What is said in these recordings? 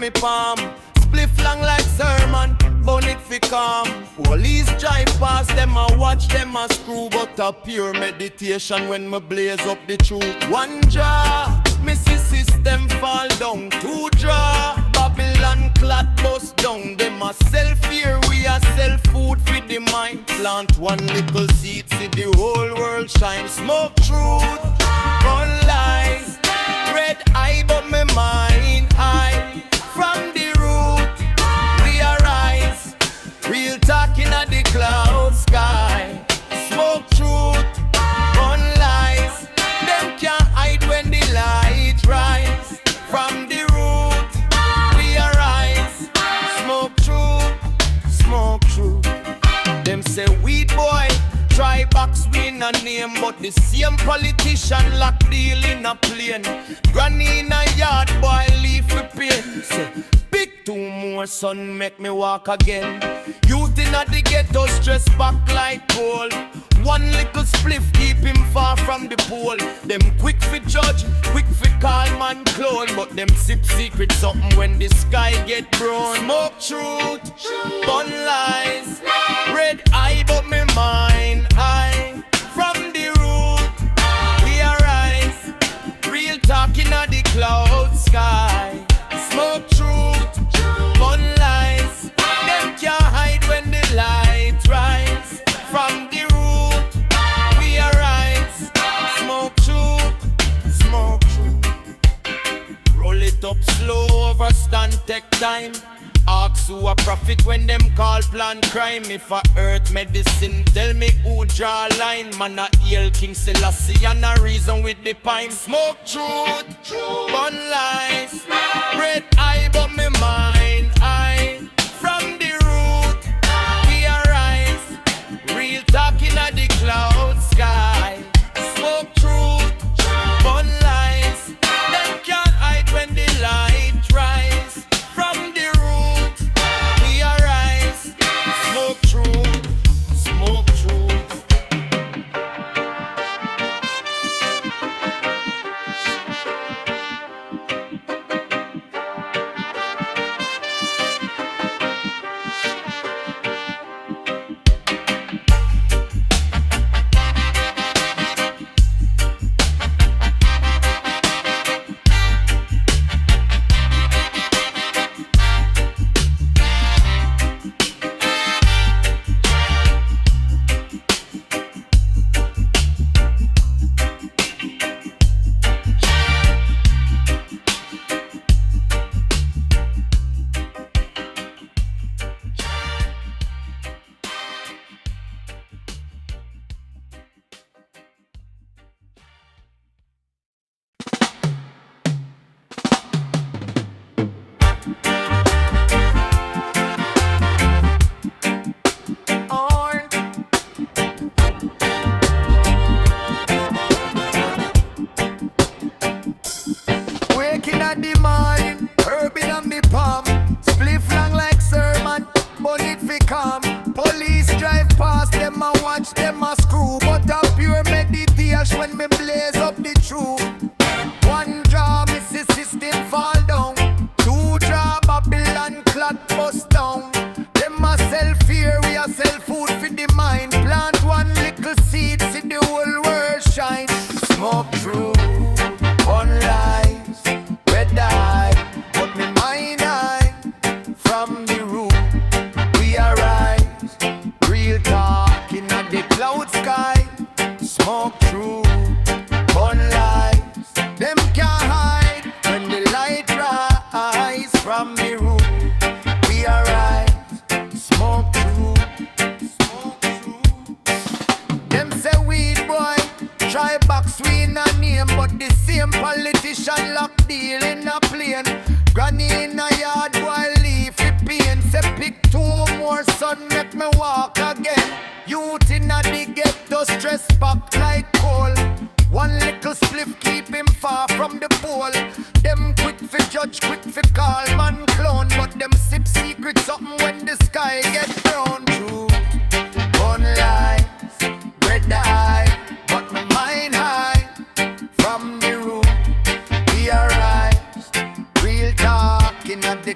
me palm. Spliff long like sermon, bun it fi calm. Police drive past them, I watch them a screw. But a pure meditation when me blaze up the truth. One jaw, me see system fall down. Two draw, Babylon clot bust down. Them a sell fear, we a sell food for the mind. Plant one little seed, see the whole world shine. Smoke truth, gun lies. Red eye but me mind high. From the root, we arise. Real talking at the cloud sky. Smoke truth, gun lies. Them can't hide when the light rise. From the root, we arise. Smoke truth, smoke truth. Them say weed boy, try box we in a name. But the same politician lock deal in a plane. Granny in a yard, boy leave for pain. Say, pick two more son, make me walk again. Youth in a the ghetto, stress back like coal. One little spliff keep him far from the pole. Them quick fi judge, quick fi call man clone. But them sip secret something when the sky get brown. Smoke truth, bun lies. Red eye but me mind high. From the root, we arise. Real talking at the cloud sky. Smoke truth, bun lies. Them can't hide when the light rise. From the root, we arise. Smoke truth, smoke truth. Roll it up slow, overstand, take time. Ask who a profit when them call plan crime. If a earth medicine, tell me who draw line. Man a heal King Selassie and a reason with the pine. Smoke truth, bun lies. Red eye but me mind high. From the root, we arise. Real talking at the cloud sky. Smoke truth, bun lies. Them can't hide when the light rise. From the root, we arise. Smoke truth, smoke truth. Waking at the morning, herbing on me palm. Spliff long like sermon, but it fi calm. Police drive past them and watch them a screw. But a pure meditation when me blaze up the truth. One draw, me see system fall down. Two draw, Babylon clot bust down. Them a sell fear, we a sell food for the mind. Plant one little seed, see the whole world shine. Smoke truth, one lies, red eye, but me mind high. From the root, we arise. Real talking at the cloud sky. Smoke truth, one lies. Them can't hide when the light rise. From the root, we arise. Smoke truth, smoke truth. Them say weed boy, try box we in a name. But the same politician lock deal in a plane. Granny in a yard boy leave for pain. Say pick two more son, make me walk again. Youth in a the ghetto, stress back like coal. One little spliff keep him far from the pole. Them quick for judge, quick for call man clone. But them sip secret something when the sky get brown. Truth, one lies, red eye, but my mind high. From the root, we arise. Real talking at the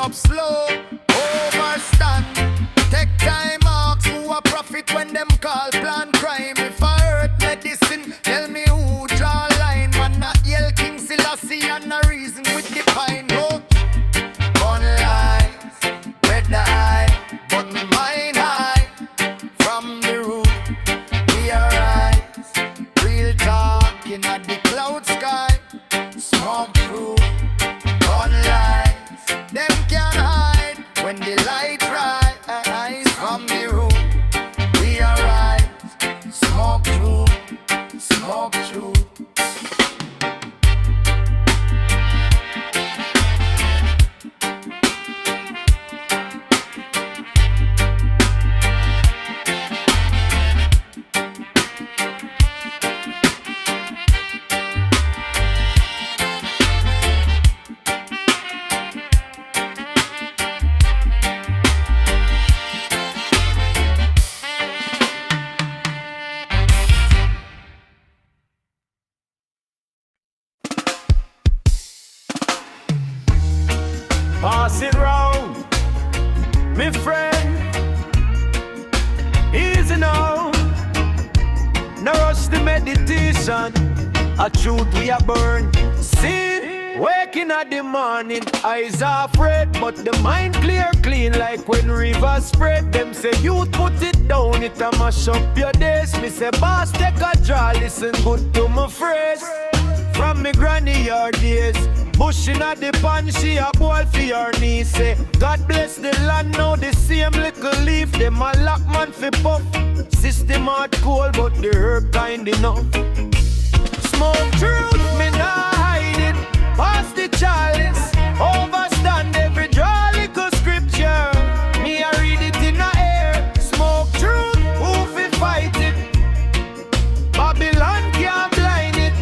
up slow, overstand. Take time, ask who a profit when them call plan crime. If I hurt medicine, tell me who draw line. Man, not yell King Selassie and a reason with the pine. No, one lies, red the eye, but me mind high. From the root, we arise. Real talking at the cloud sky. Smoke through, one lies, them can't hide when the light rise. From the root, we arise. Smoke through, smoke through. Pass it round, me friend. Easy now. No rush the meditation. A truth we are burn. See, waking at the morning, eyes are red, but the mind clear, clean like when rivers spread. Them say youth put it down, it a mash up your days. Me say boss take a draw, listen good to my phrase. From me granny yard days, bushing at the pan, she a boil for your knee. Say, God bless the land, now the same little leaf. Them a lock man fi puff. System hard cold, but the herb kind enough. Smoke truth, me nah hide it. Pass the chalice, overstand every draw little scripture. Me a read it in the air. Smoke truth, who fi fight it? Babylon can't blind it.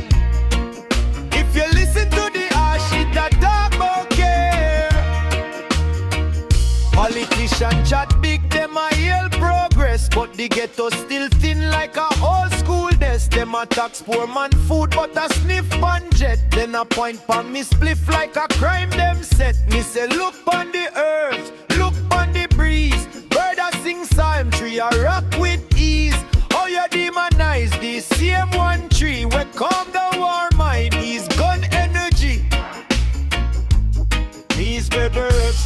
If you listen to the shit that talk about care. Politician chat big, them a hail progress, but the ghetto still thin like a old school desk. Them a tax poor man food, but a sniff pan jet. Then a point pan me spliff like a crime them set. Me say look on the earth, look on the breeze. Bird a sing psalm tree, a rock with ease. Oh you demonize the same one tree. We calm down war mind, he's gun energy. These papers,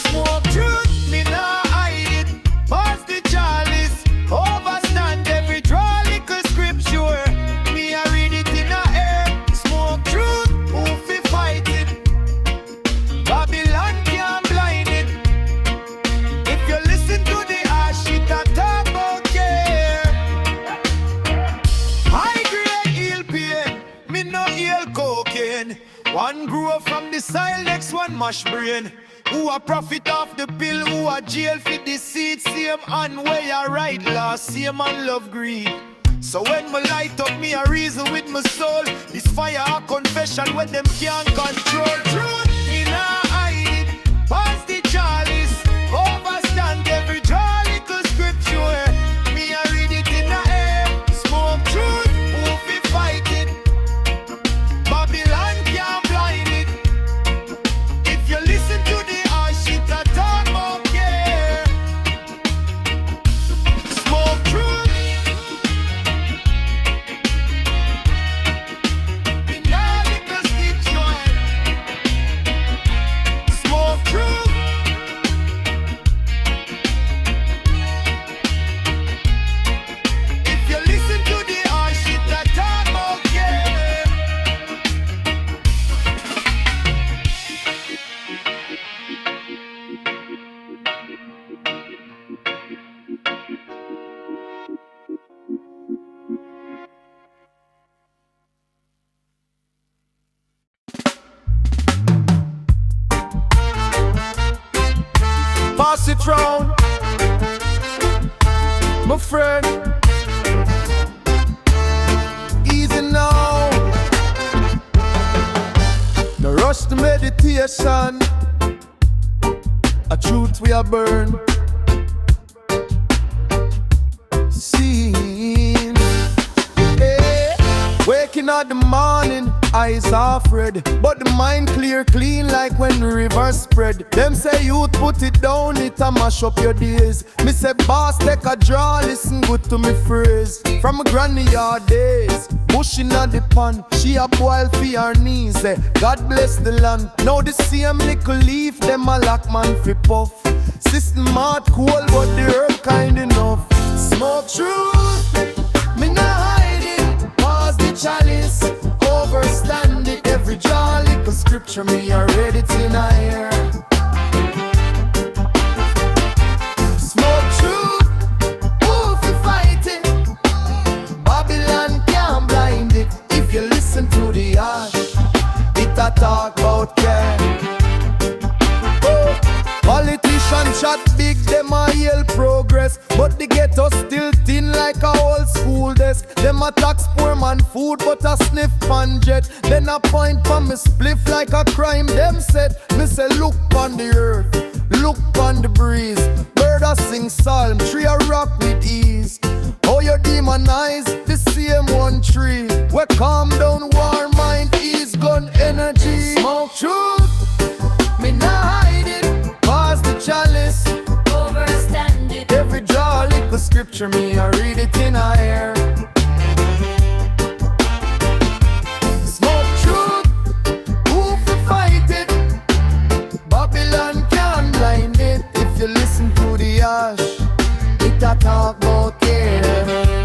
smoke truth, me nah hide it. Pass the chalice, overstand every draw little scripture. Me a read it in the air. Smoke truth, who fi fight it? Babylon can't blind it. If you listen to the shit that talk about care. High grade ill pain, me no ill cocaine. One grew up from the soil, next one mash brain. Who a profit off the pill, who a jail for the seed. Same and way I right last, same and love greed. So when me light up, me a reason with my soul. This fire a confession when them can't control. Truth, me nah hide it. Pass the chalice, overstand every draw little scripture. Me a read it in the air. Smoke truth, who fi fight it? Babylon can't blind it. If you listen to the shit I talk about care. Smoke truth. Me nah little skip joy. Smoke truth. If you listen to the shit I talk about care. Pass it round, my friend. Easy now. No rush to meditation. A truth we are burn. Seen. Hey, waking Waking up the morning, eyes half red, but the mind clear, clean like when the river spread. Them say youth put it down, it a mash up your days. Me say boss take a draw, listen good to me phrase. From my granny yard days, bushing at the pan, she a boil for her knees. Say God bless the land. Now the same little leaf, them a lock man fi puff. System hard cold, but the earth kind enough. Smoke truth, me nah hide it. Pass the chalice, overstand it. Every jolly little scripture, me a read it in a air. Smoke truth, who fi fight it? Babylon can't blind it. If you listen to the ash, it a talk about care. Politicians chat big, them a yell progress, but the ghetto still thin like a old school desk. Them a tax poor man food, but a sniff pan jet. Then a point from me spliff like a crime them set. Me say look on the earth, look on the breeze. Bird a sing psalm, tree a rock with ease. Oh you demonize the same one tree. We calm down, war mind, ease, gun energy. Smoke truth, me nah hide it. Pass the chalice, overstand it. every draw little scripture, me I read it in a air. Smoke truth, who fi fight it? Babylon can't blind it. If you listen to the ash, it a talk about care.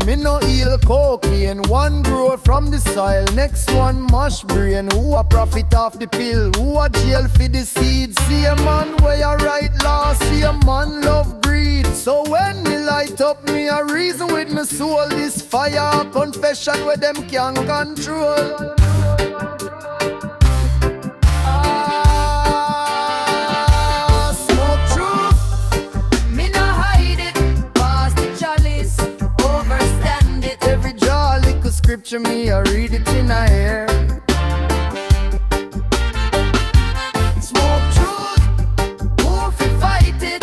Me no heal cocaine. One grow from the soil, next one mush brain. Who a profit off the pill? Who a jail for the seed? See a man where you right law, see a man love greed. So when me light up, me a reason with me soul. This fire confession where them can't control. Scripture, me I read it in a air. Smoke truth, who fi fight it?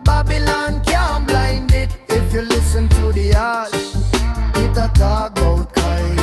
Babylon can't blind it. If you listen to the ash, it a talk about kind.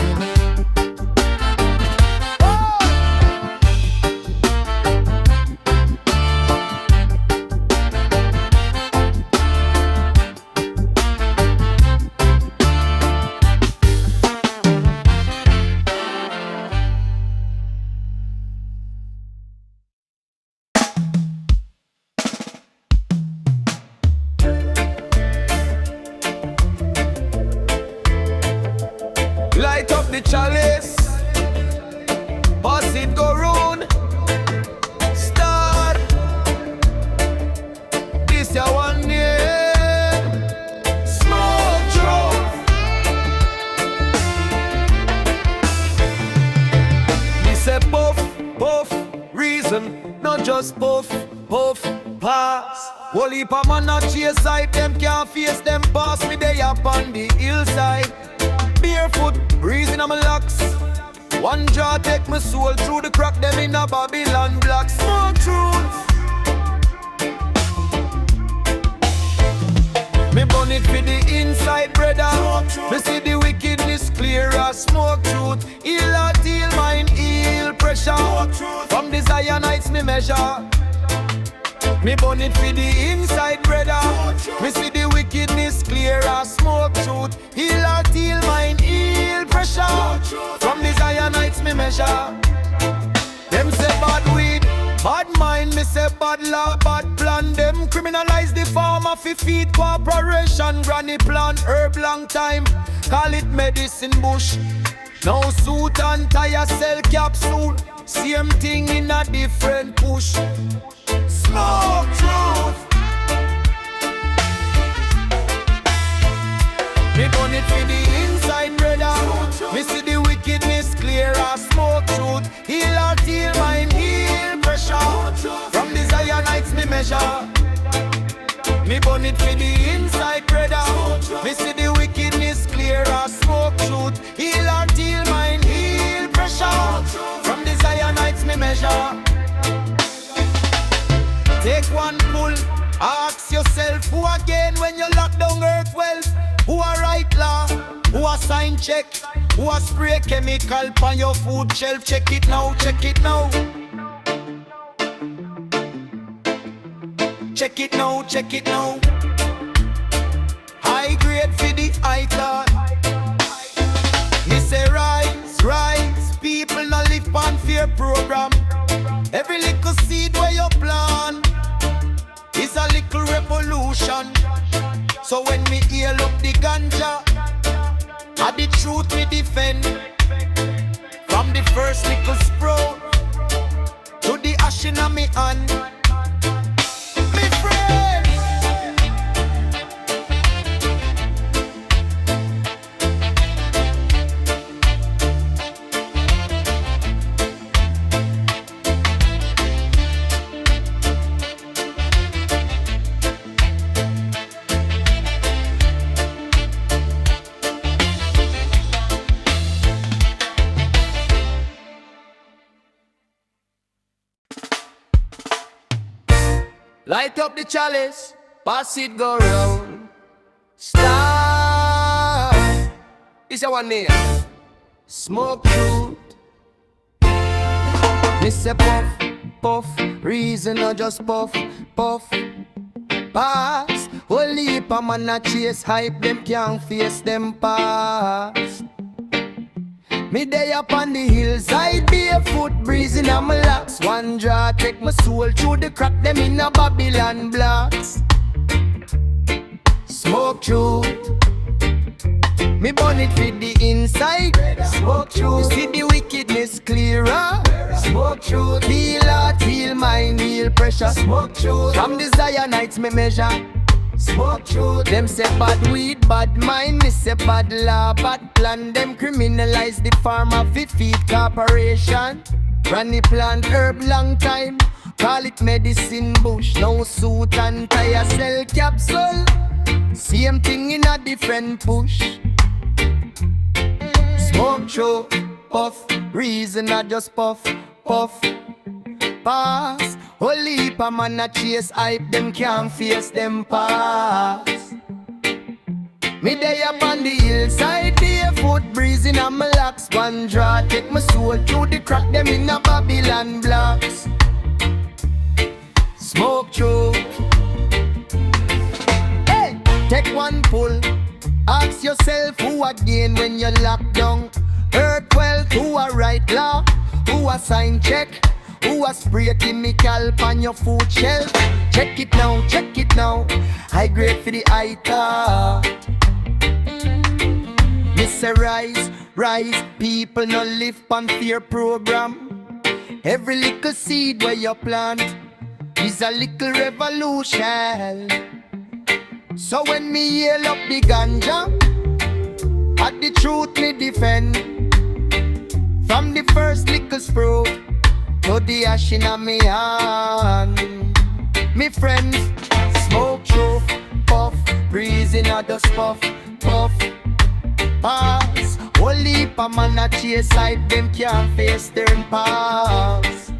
Light up the chalice, pass it go round. Start this ya one name. Smoke truth. Me say puff, puff, reason, not just puff, puff, pass. Whole heap of man a chase side, them can't face them pass me they up on the hillside. Barefoot, breezing on my locks. One jaw take my soul through the crack, them in a Babylon block. Smoke truth. Me burn it for the inside, brother. Me see the wickedness clear as smoke truth. Heal heart, heal mind, heal pressure. From the Zionites me measure. Me burn it for the inside, brother. Me see the wickedness clear as smoke truth. Heal heart, heal mind, heal pressure. From the Zionites me measure. Them say bad weed, bad mind. Me say bad law, bad plan. Them criminalize the farmer fi feed corporation. Granny plan, herb long time. Call it medicine bush. Now suit and tire sell capsule. Same thing in a different push. Smoke truth. Me burn it for the inside, brother. Me see the wickedness clear as smoke truth. Heal heart, heal mind, heal pressure. From the Zionites me measure. Me burn it for the inside, brother. Me see the wickedness clear as one pull. Ask yourself who again when you lock down earth wealth. Who a write law? Who a sign check? Who a spray chemical on your food shelf? Check it now, check it now. Check it now, check it now. High grade for the high thought. Me say rise, rise. People no live on fear program. Every little seed where you plant is a little revolution. So when me heal up the ganja, I the truth me defend. From the first little sprout to the ash in me hand. Me friend. Light up the chalice, pass it go round. Star, this is one name. Smoke truth. Me say puff, puff, reason or just puff, puff. Pass, whole heap of man a chase hype, them can't face them past. Me day up on the hillside, barefoot breezing on my locks. One draw, take my soul through the crack, them in a Babylon blocks. Smoke truth, me burn it for the inside. Smoke truth, you see the wickedness clearer. Smoke truth, feel heart, feel mind, feel pressure. Smoke truth, from the Zionites me measure. Smoke truth, them say bad weed, bad mind. Me say bad law, bad plan. Them criminalize the farmer fi feed corporation. Granny plant herb long time, call it medicine bush. No suit and tie, sell capsule. Same thing in a different push. Smoke show, puff, reason I just puff, puff. Pass, whole heap of man a chase hype, them can't face them pass. Me day up on the hillside, barefoot breezing on my locks. One draw, take my soul through the crack, them in a Babylon blocks. Smoke choke. Hey, take one pull. Ask yourself who again when you lock down earth wealth. Who a write law? Who a sign check? Who a spray chemical on your food shelf? Check it now, check it now. High grade for the high thought. Me say rise, rise. People no live on fear program. Every little seed where you plant is a little revolution. So when me yell up the ganja, at the truth me defend. From the first little sprout to the ash in me hand. Me friends, smoke truth, puff, breezing a dust puff, puff. Pass, whole heap of man a chase hype, them can't face their pass.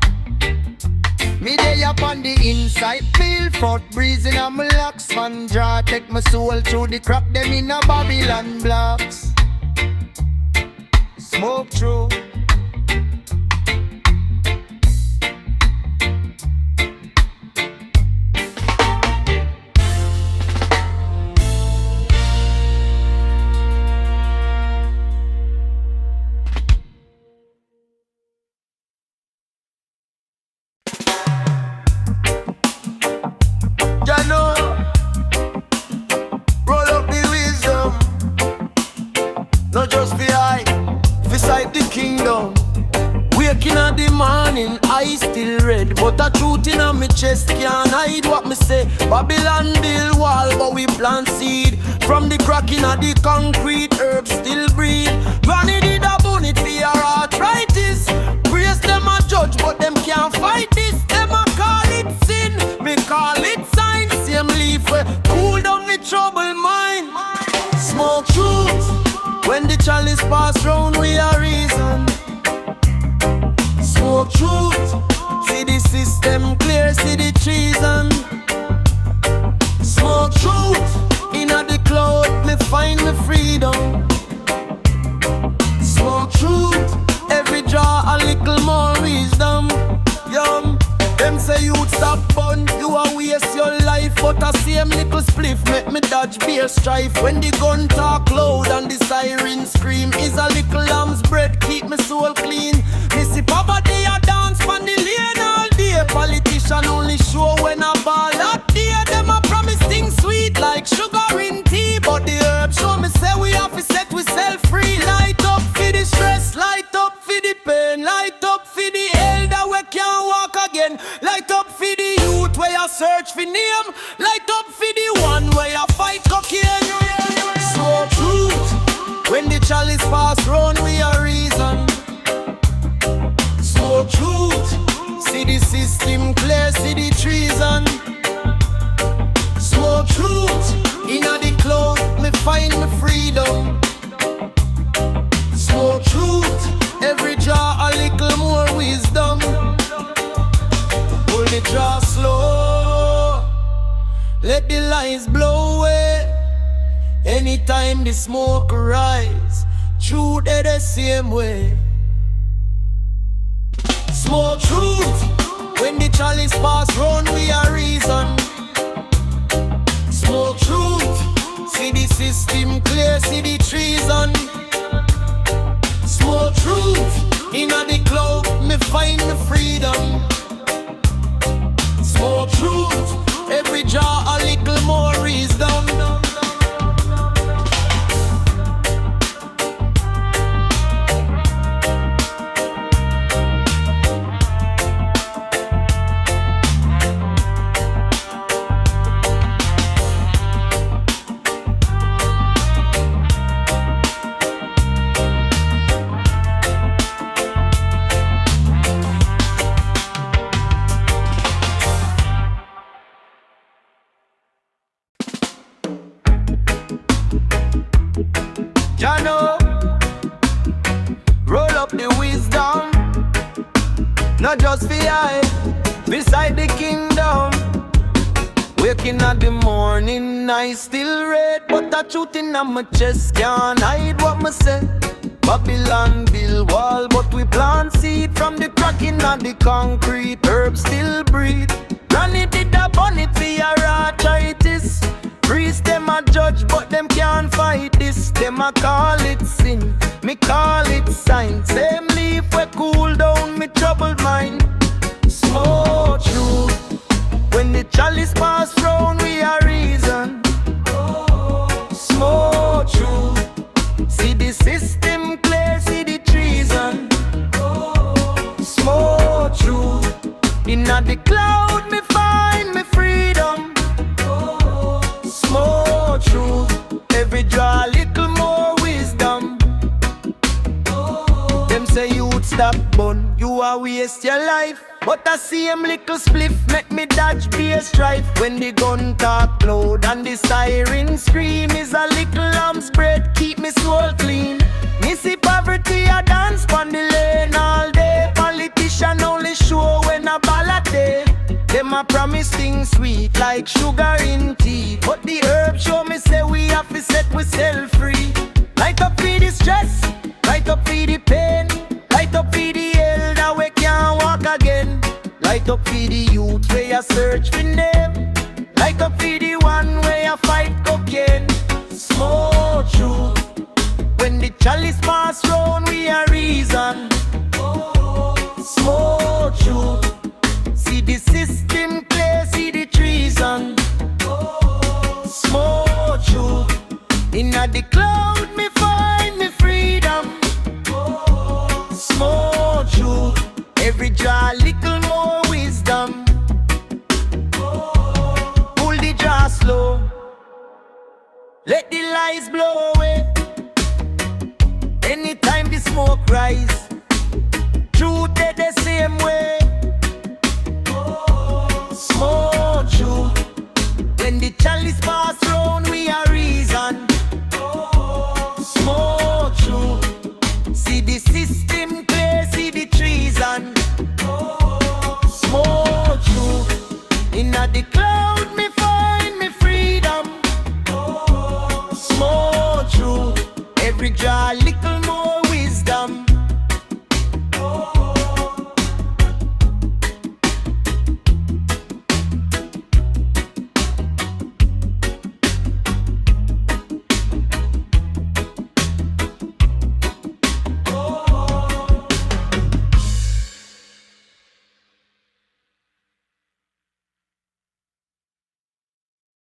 Me day up on the inside, feel forth breezing on my locks. One draw, take my soul through the crack, them in a Babylon blocks. Smoke truth. Not just the eye, beside the kingdom. Waking in the morning, I still red, but the truth in my chest can't hide what me say. Babylon build wall, but we plant seed. From the crack in the concrete, herbs still breathe. Granny did a bone it for your arthritis. Praise them a judge, but them can't fight this. Them a call it sin, me call it sign. Same leaf cool down the troubled mind. Smoke truth. When the chalice pass round, we are reason. Smoke truth. See the system clear, see the treason. dodge beer strife. When the gun talk loud and the siren scream, is a little lamb's bread keep me soul clean. Missy poverty a dance from the lane all day. Politician only show when a ball out there. Them a promise things sweet like sugar in tea, but the herb show me say we have to set we self free. Light up for the stress, light up for the pain, light up for the elder we can't walk again, light up for the youth where you search for name, light up for the one where you fight cocaine. So truth, when the chalice pass round we a reason. So truth, see the system clear, see the treason. So truth, inna the cloud me find me freedom. So truth, every jar a little more wisdom. Pull the jar slow, let the lights blow away. Anytime the smoke rise, truth they the same way. Smoke truth, when the chalice pass round we a reason. Smoke truth, see the system clear, see the treason. Smoke truth, inna the cloud me find the freedom. Smoke truth, every jar a little more wisdom. Jano, roll up the wisdom, not just for I, beside the kingdom. Waking at the morning, I still red, but the truth in my chest can't hide what me say. Babylon build wall, but we plant seed from the cracking of the concrete. Herbs still breathe. Granny did a bunny for your arthritis. Priest them a judge, but them can't fight this. Them a call it sin, me call it sign. Same leaf we cool down me troubled mind. Smoke truth, when the chalice pass round we a reason. Smoke truth, see the system clear, see the treason. Smoke truth, inna the cloud me find me freedom. More truth, every draw a little more wisdom. Them say you'd stop bun, you a waste your life. But I see him little spliff make me dodge be a strife. When the gun talk loud and the siren scream, is a little lamb's bread keep me soul clean. Me see poverty a dance pon the lane all day. Politician only show when a ballot day. Them a promise things sweet like sugar in tea, but the herb show me say we have to set we self free. Light up for the stress, light up for the pain, light up for the elder we can't walk again. Light up for the youth where you search for name, light up for the one where you fight cocaine. Smoke truth, when the chalice pass round we a reason. Smoke truth, see the system